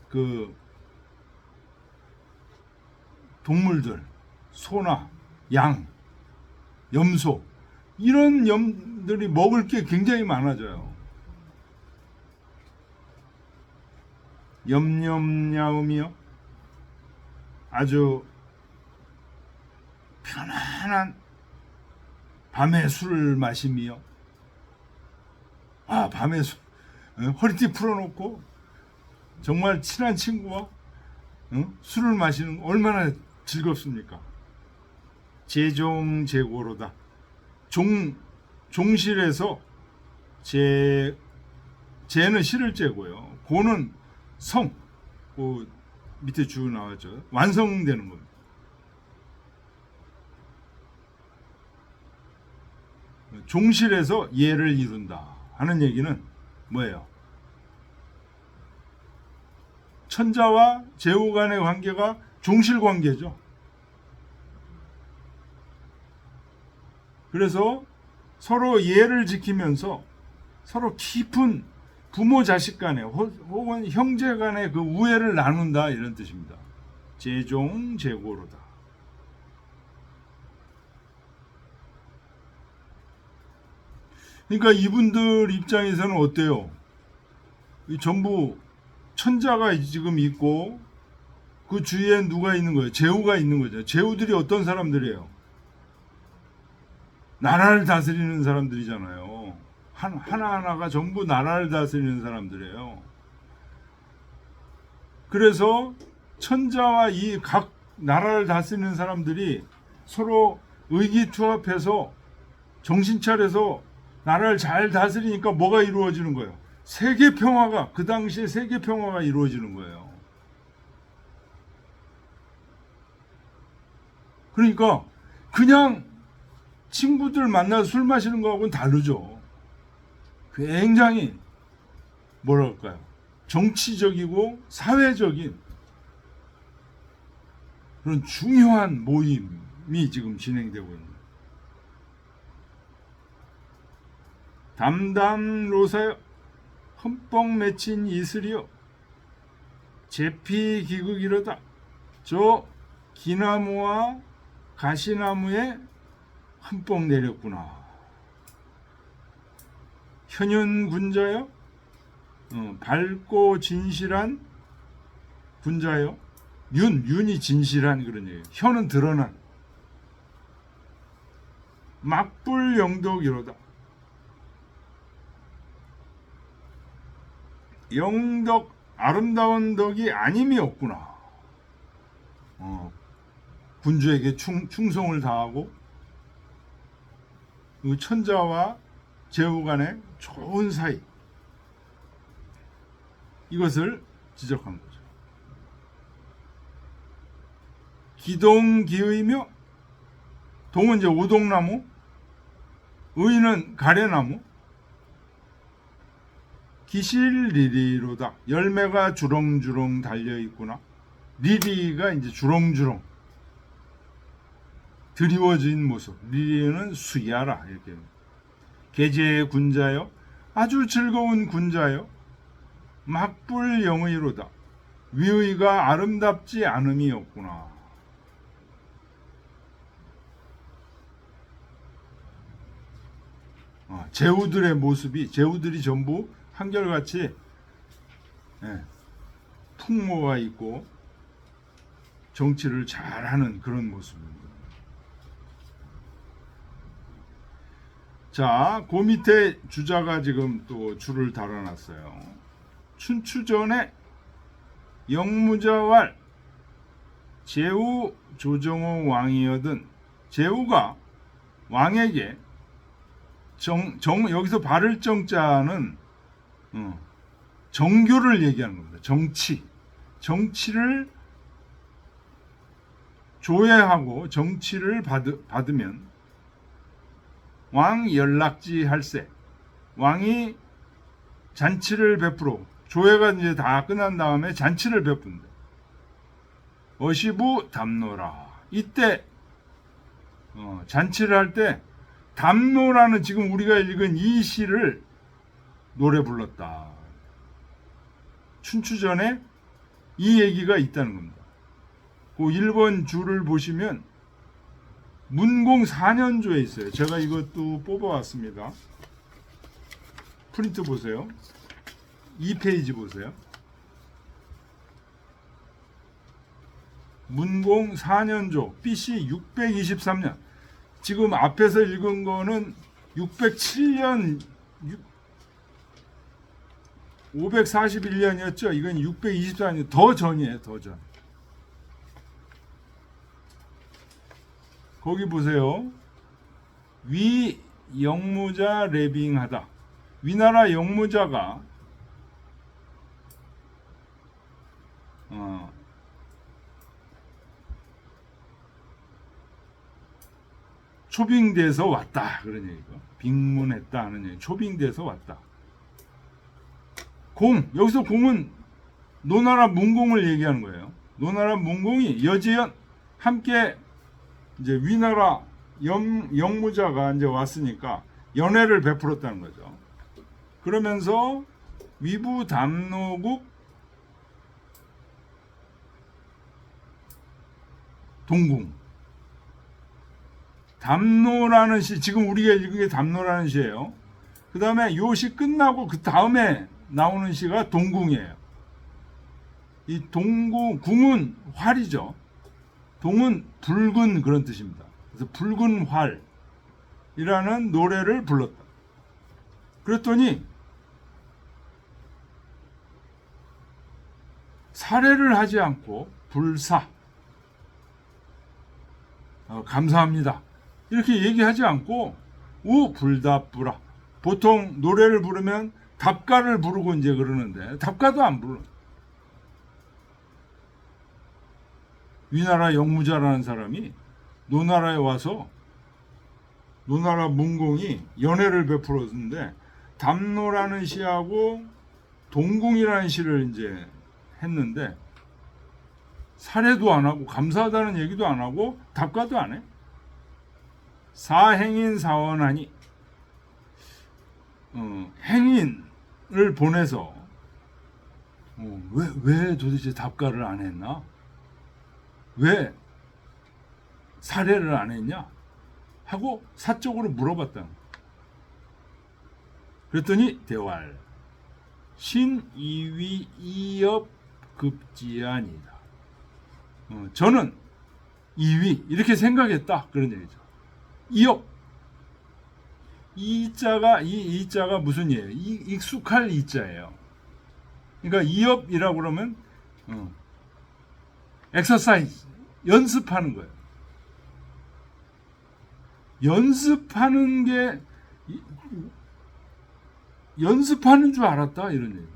그 동물들, 소나 양 염소 이런 염들이 먹을 게 굉장히 많아져요. 염염야음이요. 아주 편안한 밤에 술을 마심이요. 밤에 허리띠 풀어놓고 정말 친한 친구와 술을 마시는 거 얼마나 즐겁습니까? 제종제고로다. 종실에서 제는 실을 제고요. 고는 성, 밑에 쭉 나왔죠. 완성되는 겁니다. 종실에서 예를 이룬다 하는 얘기는 뭐예요? 천자와 제후 간의 관계가 종실 관계죠. 그래서 서로 예를 지키면서 서로 깊은 부모 자식 간에 혹은 형제 간의 그 우애를 나눈다 이런 뜻입니다. 제종제고로다. 그러니까 이분들 입장에서는 어때요? 전부 천자가 지금 있고 그 주위에 누가 있는 거예요? 제후가 있는 거죠. 제후들이 어떤 사람들이에요? 나라를 다스리는 사람들이잖아요. 하나하나가 전부 나라를 다스리는 사람들이에요. 그래서 천자와 이 각 나라를 다스리는 사람들이 서로 의기투합해서 정신 차려서 나라를 잘 다스리니까 뭐가 이루어지는 거예요? 세계 평화가, 그 당시에 세계 평화가 이루어지는 거예요. 그러니까 그냥 친구들 만나서 술 마시는 거하고는 다르죠. 굉장히 뭐랄까요? 정치적이고 사회적인 그런 중요한 모임이 지금 진행되고 있는 거예요. 담담로사여 흠뻑 맺힌 이슬이여 제피기극이로다. 저 기나무와 가시나무에 흠뻑 내렸구나. 현윤군자여 밝고 진실한 군자여. 윤이 진실한 그런 얘기예요. 현은 드러난. 막불영덕이로다. 영덕 아름다운 덕이 아님이 없구나. 군주에게 충성을 다하고 그 천자와 제후 간의 좋은 사이, 이것을 지적한 거죠. 기동기의며, 동은 이제 오동나무, 의는 가래나무, 기실리리로다. 열매가 주렁주렁 달려 있구나. 리리가 이제 주렁주렁 드리워진 모습. 리리는 수야라 이렇게. 계제의 군자여 아주 즐거운 군자여 막불영의로다. 위의가 아름답지 않음이 없구나. 제후들의 모습이, 제후들이 전부 한결같이 풍모가 있고 정치를 잘하는 그런 모습입니다. 자, 그 밑에 주자가 지금 또 줄을 달아놨어요. 춘추전에 영무자왈 제후 조정호 왕이여든. 제후가 왕에게 여기서 바를 정자는 정교를 얘기하는 겁니다. 정치를 조회하고 정치를 받으면 왕 연락지 할세. 왕이 잔치를 베풀어. 조회가 이제 다 끝난 다음에 잔치를 베푼다. 어시부 담노라. 이때 잔치를 할 때 담노라는 지금 우리가 읽은 이 시를 노래 불렀다. 춘추전에 이 얘기가 있다는 겁니다. 그 1번 줄을 보시면 문공 4년조에 있어요. 제가 이것도 뽑아왔습니다. 프린트 보세요. 2페이지 보세요. 문공 4년조 BC 623년. 지금 앞에서 읽은 거는 607년 541년이었죠. 이건 624년 더 전이에요. 더 전. 거기 보세요. 위 영무자 레빙하다. 위나라 영무자가 초빙돼서 왔다 그런 얘기고, 빙문했다 하는 얘기. 초빙돼서 왔다. 공, 여기서 공은 노나라 문공을 얘기하는 거예요. 노나라 문공이 여지연 함께 이제 위나라 영무자가 이제 왔으니까 연회를 베풀었다는 거죠. 그러면서 위부 담노국 동궁. 담노라는 시, 지금 우리가 읽은 게 담노라는 시예요. 그 다음에 요 시 끝나고 그 다음에 나오는 시가 동궁이에요. 이 동궁, 궁은 활이죠. 동은 붉은 그런 뜻입니다. 그래서 붉은 활이라는 노래를 불렀다. 그랬더니 살해를 하지 않고 불사, 감사합니다, 이렇게 얘기하지 않고 우 불답부라. 보통 노래를 부르면 답가를 부르고 이제 그러는데 답가도 안 불러. 위나라 영무자라는 사람이 노나라에 와서 노나라 문공이 연회를 베풀었는데 담노라는 시하고 동궁이라는 시를 이제 했는데 살해도 안 하고 감사하다는 얘기도 안 하고 답가도 안 해. 사행인 사원하니, 행인을 보내서 왜 도대체 답가를 안 했나? 왜 살해를 안 했냐? 하고 사적으로 물어봤다. 그랬더니 대활 신이위 이업 급지아니다. 저는 이위 이렇게 생각했다 그런 얘기죠. 이업, 이자가 무슨 예예요? 익숙할 이자예요. 그러니까 이업이라고 그러면 엑서사이즈, 연습하는 거예요. 연습하는 게 연습하는 줄 알았다 이런 얘기.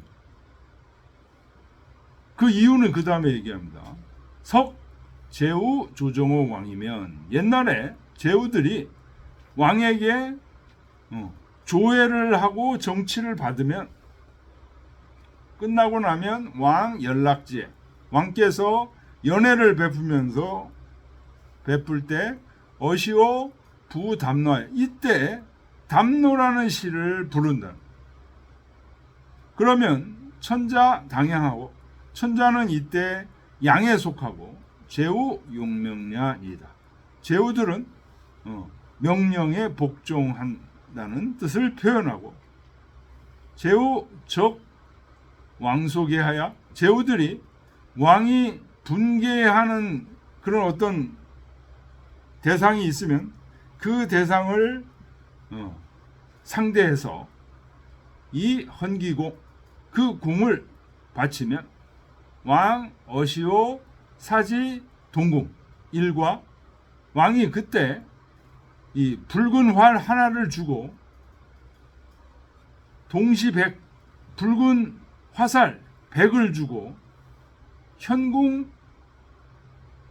그 이유는 그 다음에 얘기합니다. 석 제우 조정호 왕이면, 옛날에 제후들이 왕에게 조회를 하고 정치를 받으면, 끝나고 나면 왕 연락지에 왕께서 연회를 베풀 때 어시오 부담노, 이때 담노라는 시를 부른다. 그러면 천자 당양하고, 천자는 이때 양에 속하고 제후 용명냐이다. 제후들은 명령에 복종한다는 뜻을 표현하고, 제후 적 왕속에 하여, 제후들이 왕이 분개하는 그런 어떤 대상이 있으면 그 대상을 상대해서 이 헌기공, 그 공을 바치면 왕 어시오 사지 동궁 일과, 왕이 그때 이 붉은 활 하나를 주고 동시백, 붉은 화살 100을 주고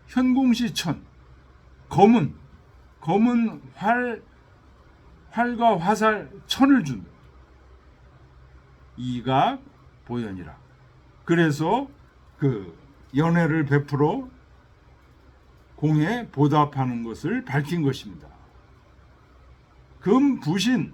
현궁시1,000, 검은 활과 화살 1,000을 준다. 이가 보현이라. 그래서 그 연회를 베풀어 공에 보답하는 것을 밝힌 것입니다. 금부신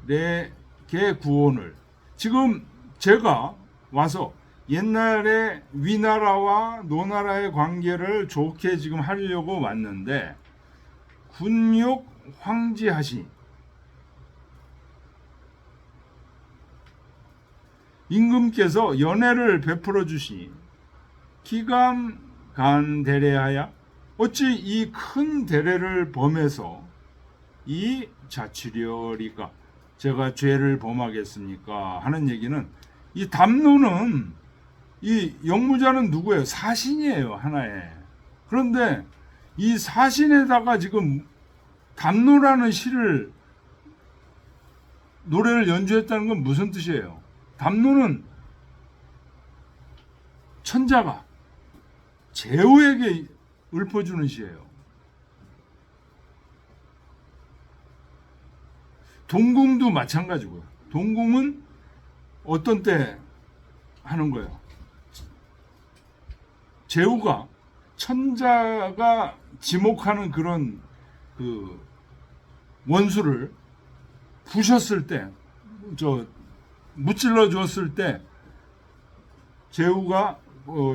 내개 구원을, 지금 제가 와서 옛날에 위나라와 노나라의 관계를 좋게 지금 하려고 왔는데, 훈육 황지하시 임금께서 연애를 베풀어 주시 기감 간 대례하야 어찌 이 큰 대례를 범해서 이 자치려리까 제가 죄를 범하겠습니까 하는 얘기는 이 담노는 이 영무자는 누구예요? 사신이에요, 하나의. 그런데 이 사신에다가 지금 담노라는 시를 노래를 연주했다는 건 무슨 뜻이에요? 담노는 천자가 제후에게 읊어주는 시예요. 동궁도 마찬가지고요. 동궁은 어떤 때 하는 거예요? 제후가 천자가 지목하는 그런 그 원수를 부셨을 때, 무찔러 주었을 때 제후가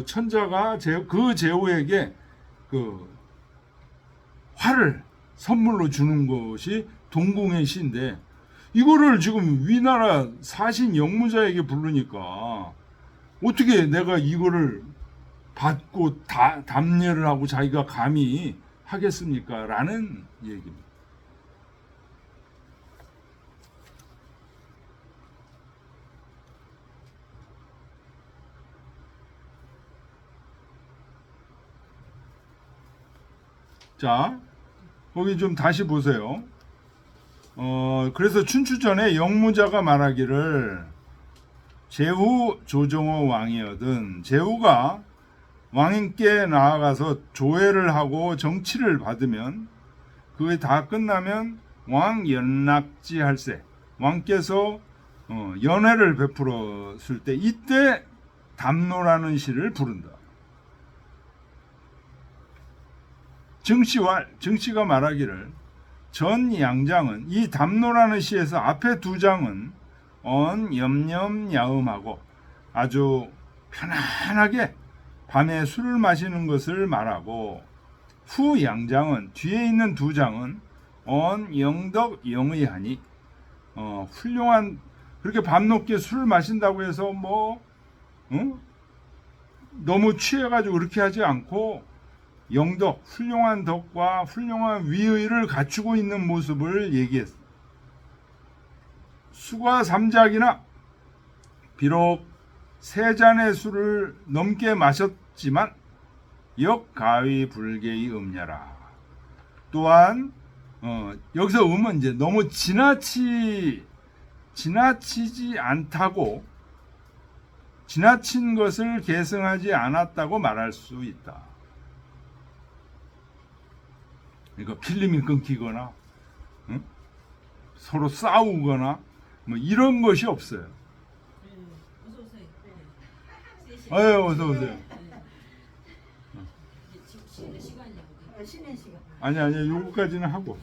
천자가 그 제후에게 그 활을 선물로 주는 것이 동궁의 시인데 이거를 지금 위나라 사신 영무자에게 부르니까 어떻게 내가 이거를 받고 답례를 하고 자기가 감히 하겠습니까? 라는 얘기입니다. 자, 거기 좀 다시 보세요. 그래서 춘추전에 영무자가 말하기를 제후 조정호 왕이거든 제후가 왕인께 나아가서 조회를 하고 정치를 받으면 그게 다 끝나면 왕연락지 할세 왕께서 연회를 베풀었을 때 이때 담노라는 시를 부른다. 증시가 말하기를 전 양장은 이 담노라는 시에서 앞에 두 장은 염염야음하고 아주 편안하게 밤에 술을 마시는 것을 말하고 후 양장은 뒤에 있는 두 장은 영덕 영의하니 훌륭한 그렇게 밤늦게 술을 마신다고 해서 너무 취해가지고 그렇게 하지 않고 영덕, 훌륭한 덕과 훌륭한 위의를 갖추고 있는 모습을 얘기했어. 수가 삼작이나 비록 세 잔의 술을 넘게 마셨지만 역가위 불개의 음녀라. 또한 여기서 음은 이제 너무 지나치지 않다고 지나친 것을 계승하지 않았다고 말할 수 있다. 그러니까 필름이 끊기거나 서로 싸우거나 이런 것이 없어요. 어서 오세요. 아유, 어서 오세요. 쉬는 시간이냐고. 쉬는 시간. 아니 요거까지는 하고.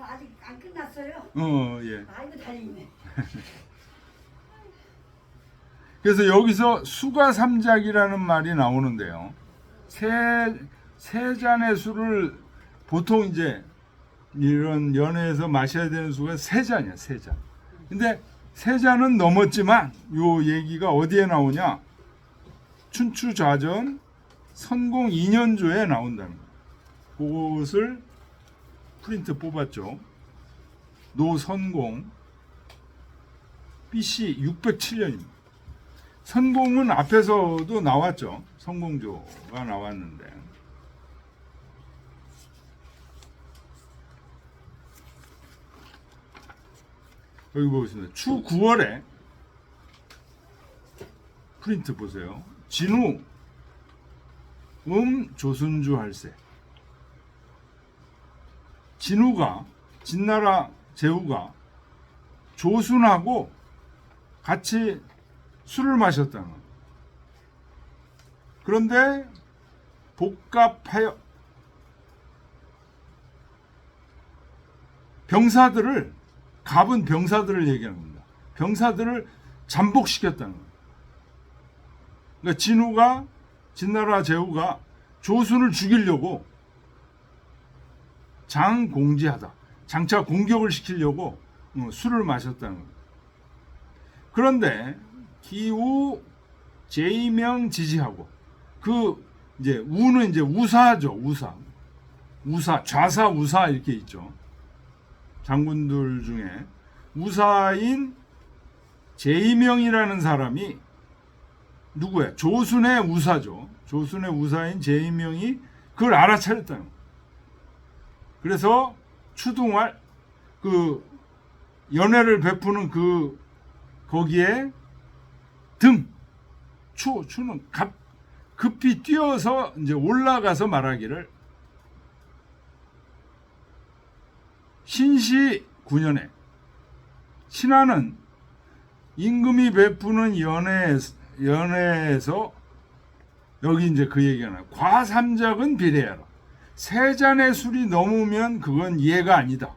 아직 안 끝났어요? 예. 아이고 다행이네. 그래서 여기서 수가 삼작이라는 말이 나오는데요. 세 잔의 술을 보통 이제 이런 연회에서 마셔야 되는 수가 세 잔이야, 세 잔. 근데 세 잔은 넘었지만 요 얘기가 어디에 나오냐? 춘추좌전 선공 2년조에 나온다는 거예요. 그것을 프린트 뽑았죠. 노선공 BC 607년입니다. 선공은 앞에서도 나왔죠. 선공조가 나왔는데 여기 보겠습니다. 추 9월에 프린트 보세요. 진우 조순주 할세. 진우가 진나라 제후가 조순하고 같이 술을 마셨다는 거예요. 그런데 복갑하여 병사들을 갑은 병사들을 얘기하는 겁니다. 병사들을 잠복시켰다는 거예요. 그러니까 진나라 제후가 조순을 죽이려고 장공지하다. 장차 공격을 시키려고 술을 마셨다는 거예요. 그런데 기우 제이명 지지하고 그 이제 우는 이제 우사죠. 우사 좌사 우사 이렇게 있죠. 장군들 중에 우사인 제이명이라는 사람이 누구야? 조순의 우사죠. 조순의 우사인 제이명이 그걸 알아차렸다는 거예요. 그래서 추둥할 그 연애를 베푸는 그 거기에 추는 급히 뛰어서 이제 올라가서 말하기를 신시 9년에 신하는 임금이 베푸는 연애에서 여기 이제 그 얘기가 나요. 과삼작은 비례하라. 세 잔의 술이 넘으면 그건 이해가 아니다.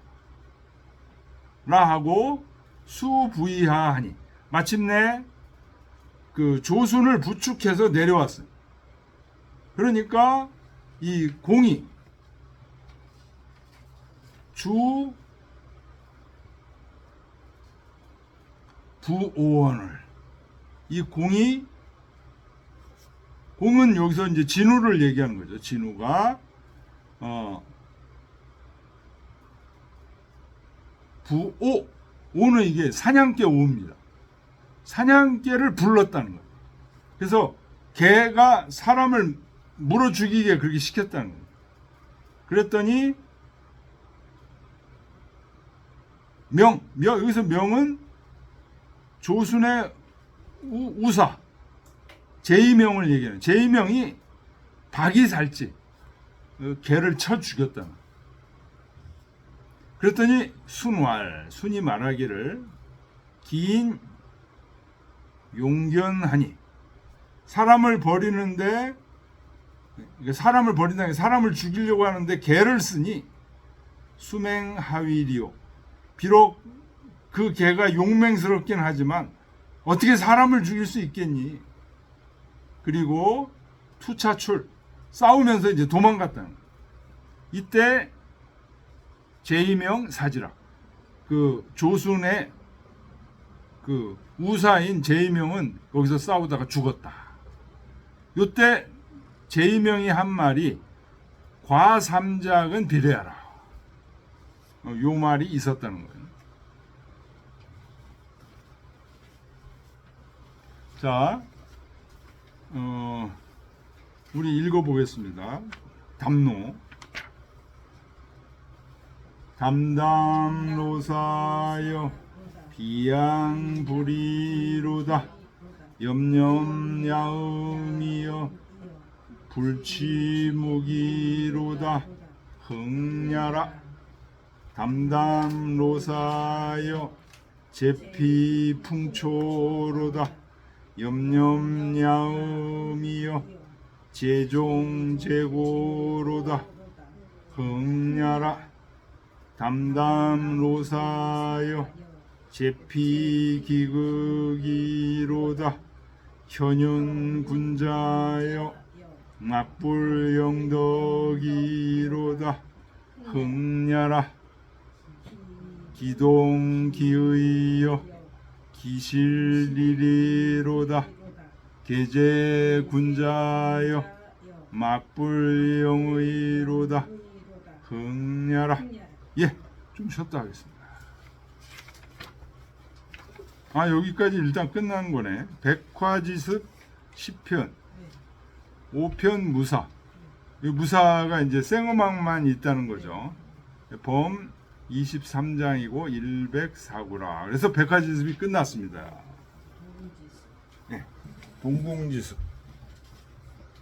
라 하고 수부의하하니 마침내 그 조순을 부축해서 내려왔어요. 그러니까 이 공이 주 부오원을 이 공은 여기서 이제 진우를 얘기하는 거죠. 진우가 오는 이게 사냥개 오입니다. 사냥개를 불렀다는 거예요. 그래서 개가 사람을 물어 죽이게 그렇게 시켰다는 거예요. 그랬더니 여기서 명은 조순의 우사 제이명을 얘기하는 제이명이 박이살지 개를 쳐 죽였다는 거예요. 그랬더니 순이 말하기를 긴 용견하니 사람을 버린다는 게 사람을 죽이려고 하는데 개를 쓰니 수맹하위리오 비록 그 개가 용맹스럽긴 하지만 어떻게 사람을 죽일 수 있겠니? 그리고 투차출 싸우면서 이제 도망갔다는 거예요. 이때 제이명 사지라 그 조순의 그 우사인 제이명은 거기서 싸우다가 죽었다. 요때 제이명이 한 말이 과삼작은 비례하라. 요 말이 있었다는 거예요. 자, 우리 읽어보겠습니다. 담노. 담담로사여 비양불이로다 염염야음이여 불치무기로다 흥냐라 담담로사여 제피풍초로다 염염야음이여 제종제고로다 흥냐라 담담로사여 제피기극이로다 현윤군자여 막불영덕이로다 흥냐라 기동기의여 기실리리로다 계제군자여 막불영의로다 흥냐라. 예, 좀 쉬었다 하겠습니다. 여기까지 일단 끝난 거네. 백화지습 10편 5편 무사. 이 무사가 이제 생음악만 있다는 거죠. 범 23장이고 104구라. 그래서 백화지습이 끝났습니다. 네, 동공지습.